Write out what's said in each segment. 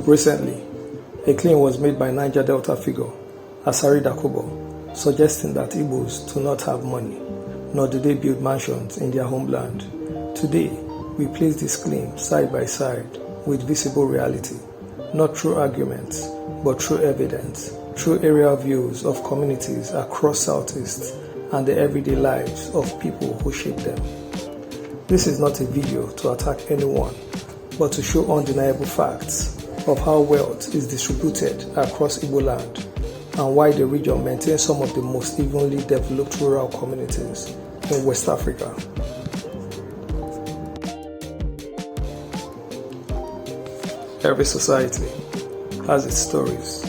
Recently, a claim was made by Niger Delta figure Asari, suggesting that Igbos do not have money, nor do they build mansions in their homeland. Today, we place this claim side by side with visible reality, not through arguments, but through evidence, through aerial views of communities across Southeast and the everyday lives of people who shape them. This is not a video to attack anyone, but to show undeniable facts of how wealth is distributed across Igboland and why the region maintains some of the most evenly developed rural communities in West Africa. Every society has its stories,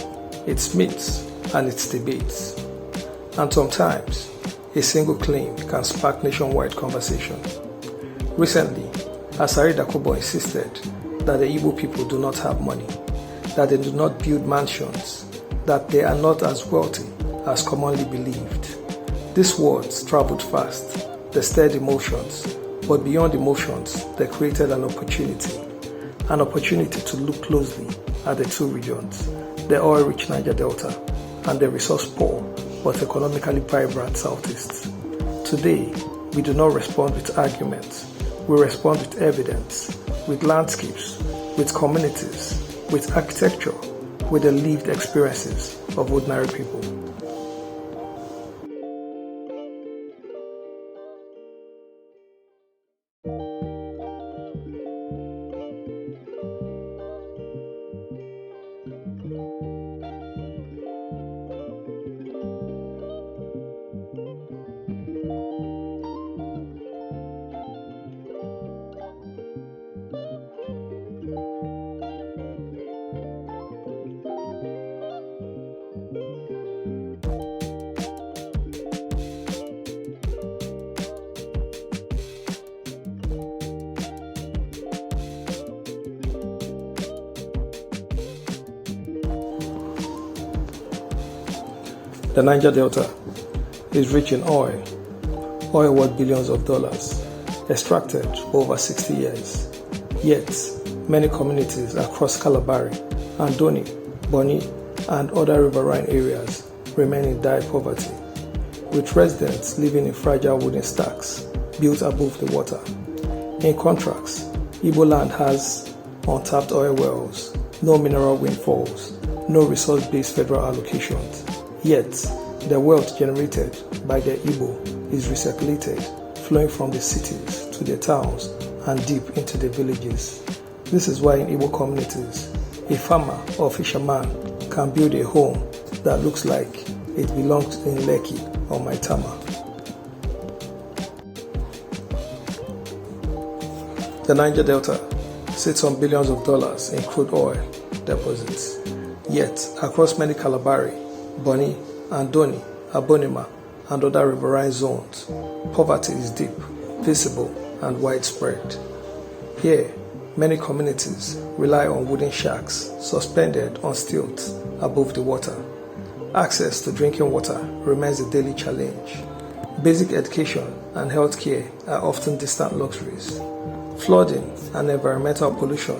its myths, and its debates. And sometimes, a single claim can spark nationwide conversation. Recently, Asari insisted that the Igbo people do not have money, that they do not build mansions, that they are not as wealthy as commonly believed. These words traveled fast, they stirred emotions, but beyond emotions, they created an opportunity to look closely at the two regions, the oil-rich Niger Delta and the resource-poor but economically vibrant Southeast. Today, we do not respond with arguments, we respond with evidence, with landscapes, with communities, with architecture, with the lived experiences of ordinary people. The Niger Delta is rich in oil worth billions of dollars, extracted for over 60 years. Yet, many communities across Kalabari, Andoni, Boni, and other riverine areas remain in dire poverty, with residents living in fragile wooden stacks built above the water. In contrast, Igboland has untapped oil wells, no mineral windfalls, no resource-based federal allocations. Yet, the wealth generated by the Igbo is recirculated, flowing from the cities to the towns and deep into the villages. This is why in Igbo communities, a farmer or fisherman can build a home that looks like it belongs in Lekki or Maitama. The Niger Delta sits on billions of dollars in crude oil deposits. Yet, across many Kalabari, Boni, Andoni, Abonima, and other riverine zones, poverty is deep, visible, and widespread. Here, many communities rely on wooden shacks suspended on stilts above the water. Access to drinking water remains a daily challenge. Basic education and health care are often distant luxuries. Flooding and environmental pollution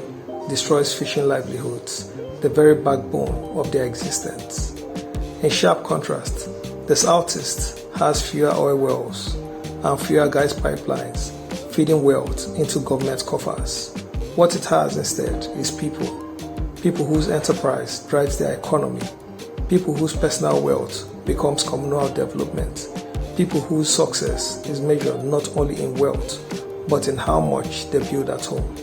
destroys fishing livelihoods, the very backbone of their existence. In sharp contrast, the Southeast has fewer oil wells and fewer gas pipelines feeding wealth into government coffers. What it has instead is people whose enterprise drives their economy, people whose personal wealth becomes communal development, people whose success is measured not only in wealth, but in how much they build at home.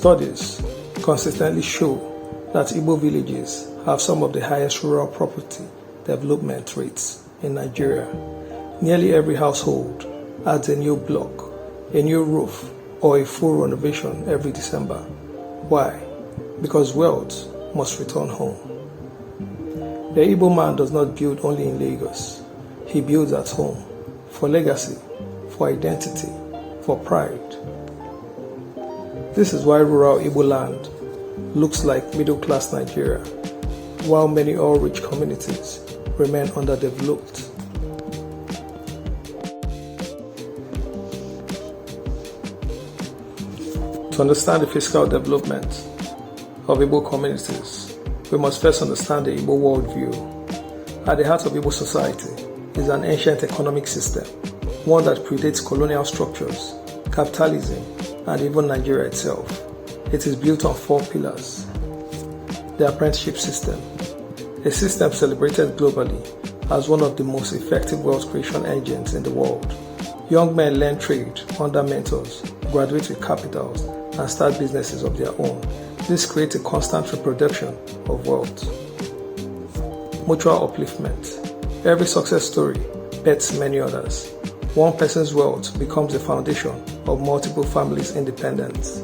Studies consistently show that Igbo villages have some of the highest rural property development rates in Nigeria. Nearly every household adds a new block, a new roof, or a full renovation every December. Why? Because wealth must return home. The Igbo man does not build only in Lagos. He builds at home, for legacy, for identity, for pride. This is why rural Igboland looks like middle-class Nigeria, while many oil-rich communities remain underdeveloped. To understand the fiscal development of Igbo communities, we must first understand the Igbo worldview. At the heart of Igbo society is an ancient economic system, one that predates colonial structures, capitalism, and even Nigeria itself. It is built on 4 pillars. The apprenticeship system, a system celebrated globally as one of the most effective wealth creation engines in the world. Young men learn trade under mentors, graduate with capitals, and start businesses of their own. This creates a constant reproduction of wealth. Mutual upliftment. Every success story bets many others. One person's wealth becomes the foundation of multiple families' independence.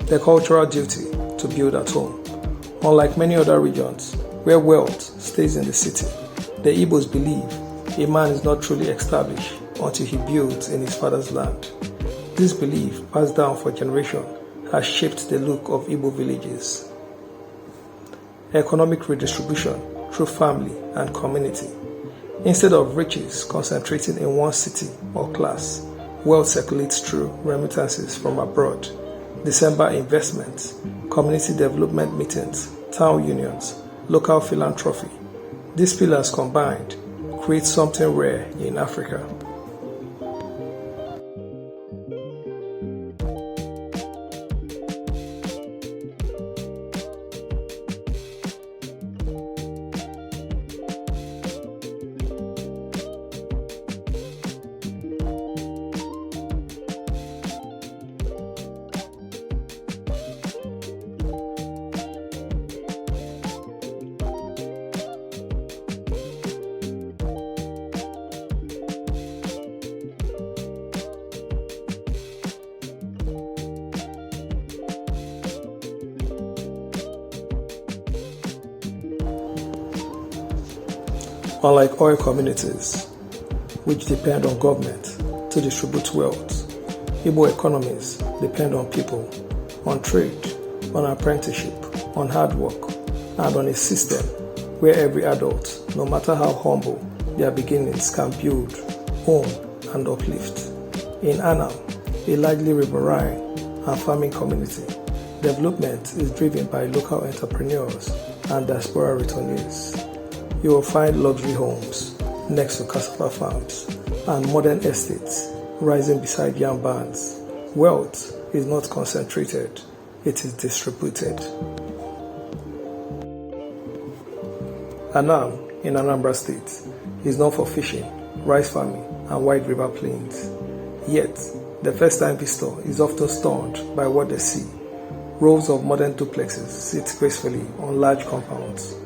The cultural duty to build at home. Unlike many other regions where wealth stays in the city, the Igbos believe a man is not truly established until he builds in his father's land. This belief, passed down for generations, has shaped the look of Igbo villages. Economic redistribution through family and community. Instead of riches concentrating in one city or class, wealth circulates through remittances from abroad, December investments, community development meetings, town unions, local philanthropy. These pillars combined create something rare in Africa. Unlike oil communities, which depend on government to distribute wealth, Igbo economies depend on people, on trade, on apprenticeship, on hard work, and on a system where every adult, no matter how humble their beginnings, can build, own, and uplift. In Anam, a largely riverine and farming community, development is driven by local entrepreneurs and diaspora returnees. You will find luxury homes next to cassava farms and modern estates rising beside yam barns. Wealth is not concentrated, it is distributed. Anam in Anambra State is known for fishing, rice farming, and wide river plains. Yet, the first-time visitor is often stunned by what they see. Rows of modern duplexes sit gracefully on large compounds.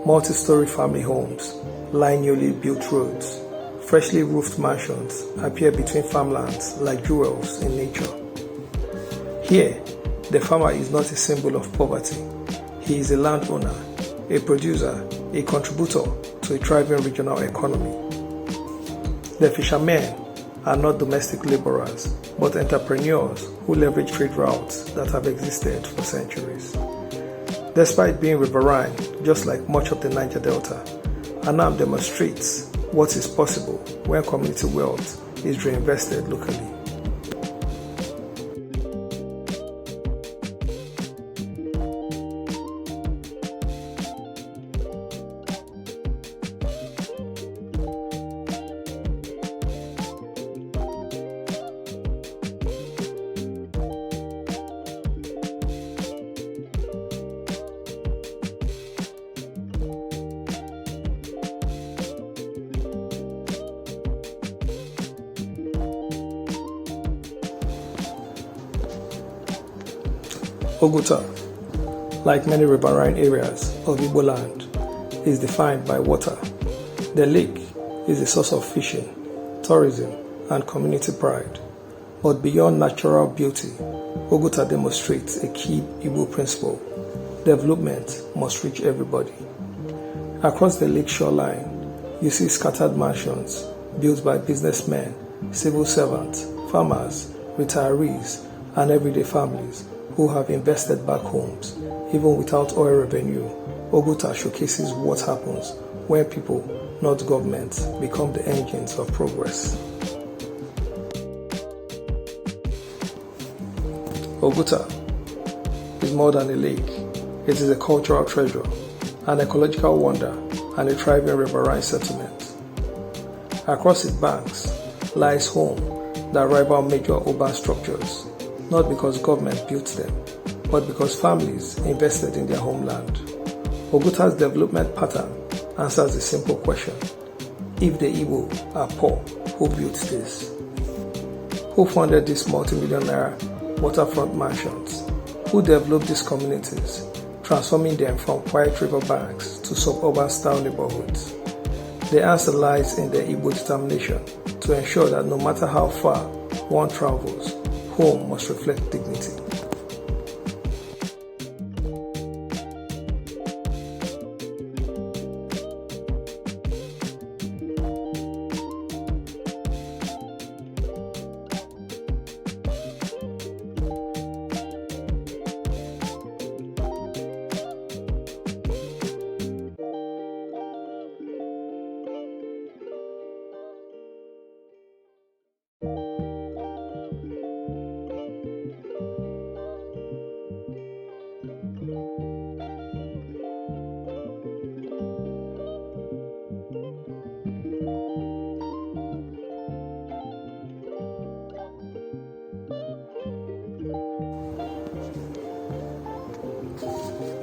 Multi-story family homes line newly built roads. Freshly roofed mansions appear between farmlands like jewels in nature. Here, the farmer is not a symbol of poverty. He is a landowner, a producer, a contributor to a thriving regional economy. The fishermen are not domestic laborers, but entrepreneurs who leverage trade routes that have existed for centuries. Despite being riverine, just like much of the Niger Delta, Anam demonstrates what is possible when community wealth is reinvested locally. Oguta, like many riverine areas of Igboland, is defined by water. The lake is a source of fishing, tourism, and community pride. But beyond natural beauty, Oguta demonstrates a key Igbo principle: development must reach everybody. Across the lake shoreline, you see scattered mansions built by businessmen, civil servants, farmers, retirees, and everyday families who have invested back homes. Even without oil revenue, Oguta showcases what happens when people, not governments, become the engines of progress. Oguta is more than a lake. It is a cultural treasure, an ecological wonder, and a thriving riverine settlement. Across its banks lies home that rival major urban structures, not because government built them, but because families invested in their homeland. Oguta's development pattern answers a simple question: if the Igbo are poor, who built this? Who funded these multi-millionaire waterfront mansions? Who developed these communities, transforming them from quiet riverbanks to suburban style neighborhoods? The answer lies in the Igbo determination to ensure that no matter how far one travels, home must reflect dignity.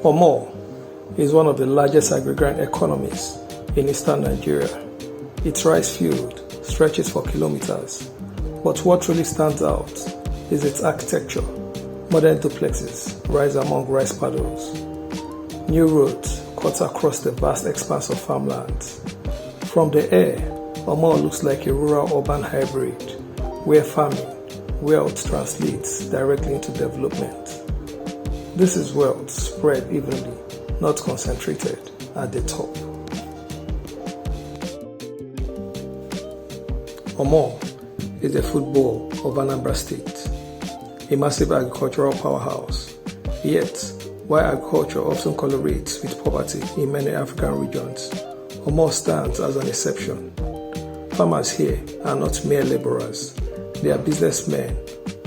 Omor is one of the largest agrarian economies in eastern Nigeria. Its rice field stretches for kilometers, but what really stands out is its architecture. Modern duplexes rise among rice paddies. New roads cut across the vast expanse of farmlands. From the air, Omor looks like a rural-urban hybrid, where farming, wealth translates directly into development. This is wealth spread evenly, not concentrated at the top. Omor is the football of Anambra State, a massive agricultural powerhouse. Yet, while agriculture often correlates with poverty in many African regions, Omor stands as an exception. Farmers here are not mere laborers. They are businessmen,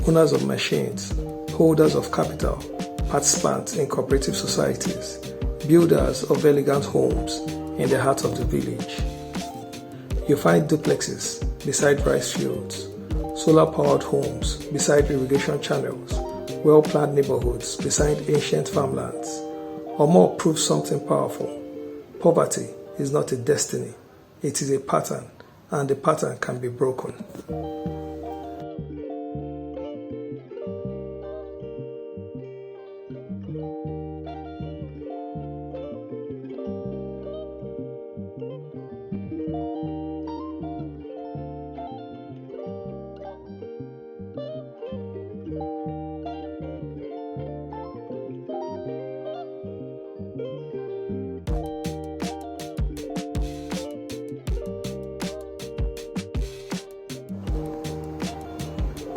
owners of machines, holders of capital, participants in cooperative societies, builders of elegant homes in the heart of the village. You find duplexes beside rice fields, solar-powered homes beside irrigation channels, well-planned neighborhoods beside ancient farmlands. Omor proves something powerful. Poverty is not a destiny, it is a pattern, and the pattern can be broken.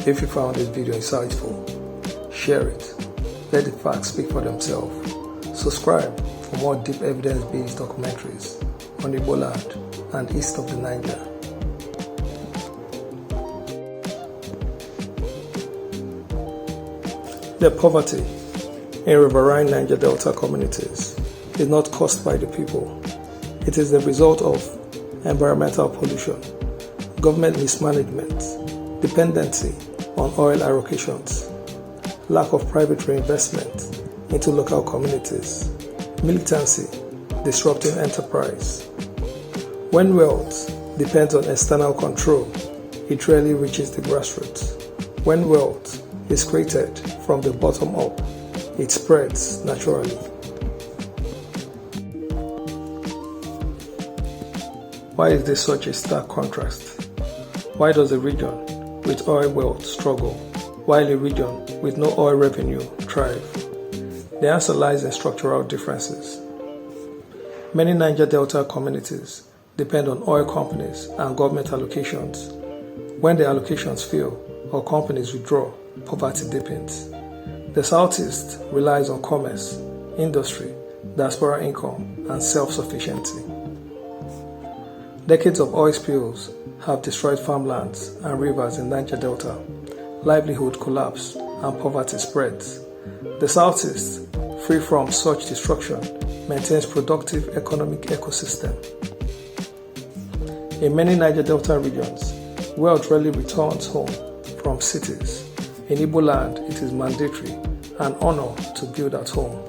If you found this video insightful, share it. Let the facts speak for themselves. Subscribe for more deep evidence-based documentaries on Igboland and east of the Niger. The poverty in riverine Niger Delta communities is not caused by the people. It is the result of environmental pollution, government mismanagement, dependency on oil allocations, lack of private reinvestment into local communities, militancy disrupting enterprise. When wealth depends on external control, it rarely reaches the grassroots. When wealth is created from the bottom up, it spreads naturally. Why is this such a stark contrast? Why does a region with oil wealth struggle, while a region with no oil revenue thrive? The answer lies in structural differences. Many Niger Delta communities depend on oil companies and government allocations. When the allocations fail or companies withdraw, poverty deepens. The Southeast relies on commerce, industry, diaspora income, and self-sufficiency. Decades of oil spills have destroyed farmlands and rivers in Niger Delta. Livelihood collapse and poverty spreads. The Southeast, free from such destruction, maintains productive economic ecosystem. In many Niger Delta regions, wealth rarely returns home from cities. In Igboland, it is mandatory and honor to build at home.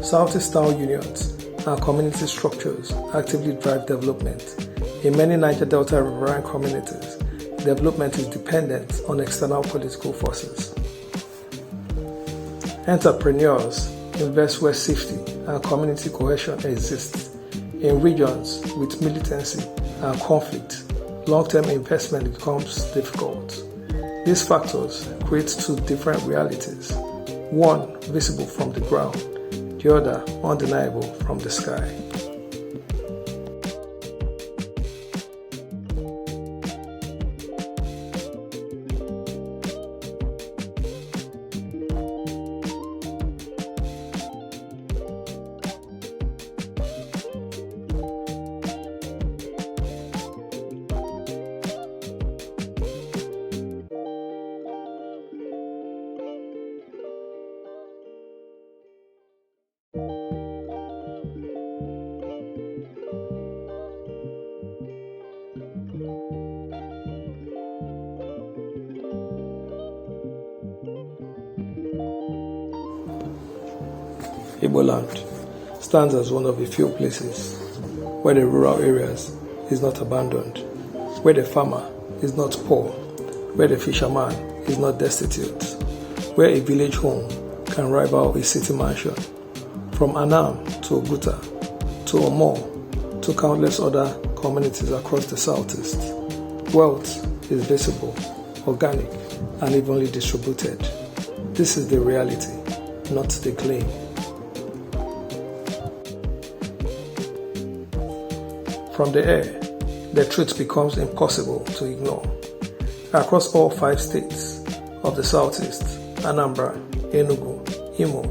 Southeast town unions and community structures actively drive development. In many Niger Delta riverine communities, development is dependent on external political forces. Entrepreneurs invest where safety and community cohesion exist. In regions with militancy and conflict, long-term investment becomes difficult. These factors create two different realities, one visible from the ground, the other undeniable from the sky. Igboland stands as one of the few places where the rural areas is not abandoned, where the farmer is not poor, where the fisherman is not destitute, where a village home can rival a city mansion. From Anam to Oguta to Omor to countless other communities across the Southeast, wealth is visible, organic, and evenly distributed. This is the reality, not the claim. From the air, the truth becomes impossible to ignore. Across all 5 states of the Southeast, Anambra, Enugu, Imo,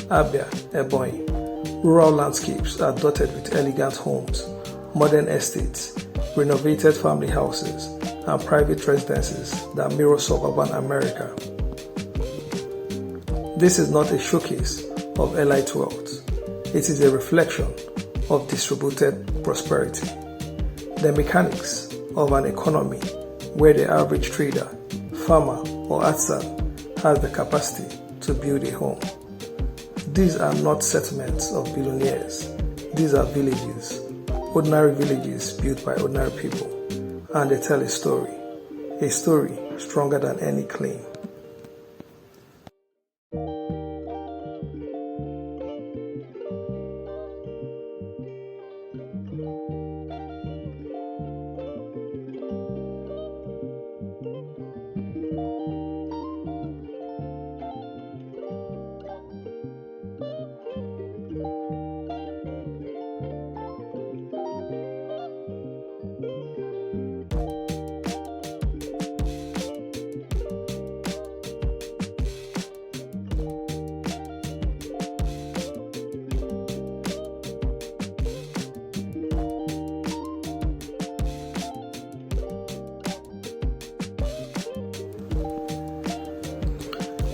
Abia, Ebonyi, rural landscapes are dotted with elegant homes, modern estates, renovated family houses, and private residences that mirror suburban America. This is not a showcase of elite wealth. It is a reflection of distributed prosperity. The mechanics of an economy where the average trader, farmer, or artisan has the capacity to build a home. These are not settlements of billionaires. These are villages, ordinary villages built by ordinary people, and they tell a story stronger than any claim.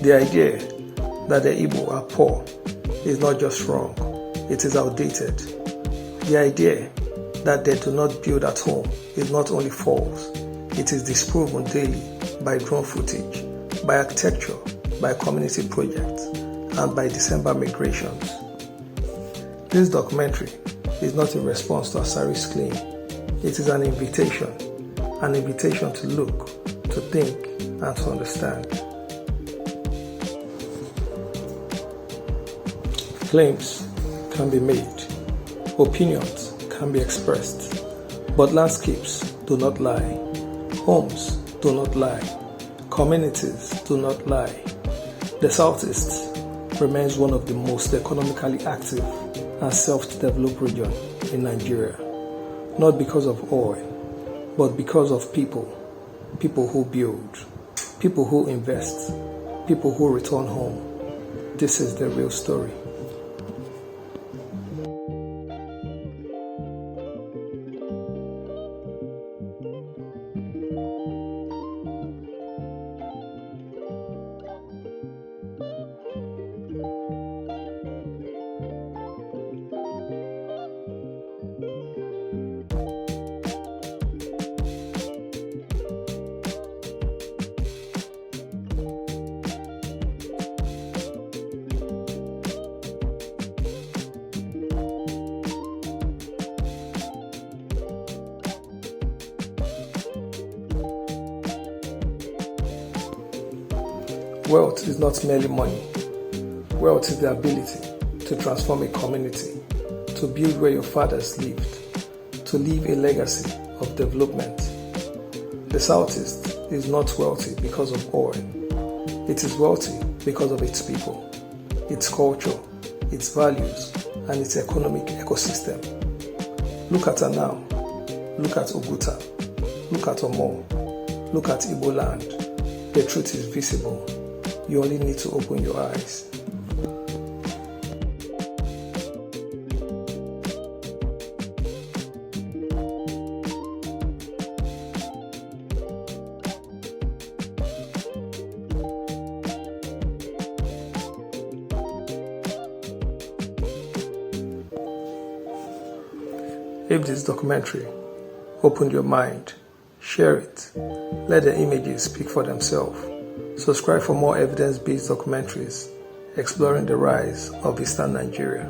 The idea that the Igbo are poor is not just wrong, it is outdated. The idea that they do not build at home is not only false, it is disproven daily by drone footage, by architecture, by community projects, and by December migrations. This documentary is not a response to Asari's claim, it is an invitation to look, to think, and to understand. Claims can be made, opinions can be expressed, but landscapes do not lie, homes do not lie, communities do not lie. The Southeast remains one of the most economically active and self-developed region in Nigeria, not because of oil, but because of people who build, people who invest, people who return home. This is the real story. Wealth is not merely money. Wealth is the ability to transform a community, to build where your fathers lived, to leave a legacy of development. The Southeast is not wealthy because of oil. It is wealthy because of its people, its culture, its values, and its economic ecosystem. Look at Anam, look at Oguta, look at Omor, look at Igboland. The truth is visible. You only need to open your eyes. If this documentary opened your mind, share it. Let the images speak for themselves. Subscribe for more evidence-based documentaries exploring the rise of Eastern Nigeria.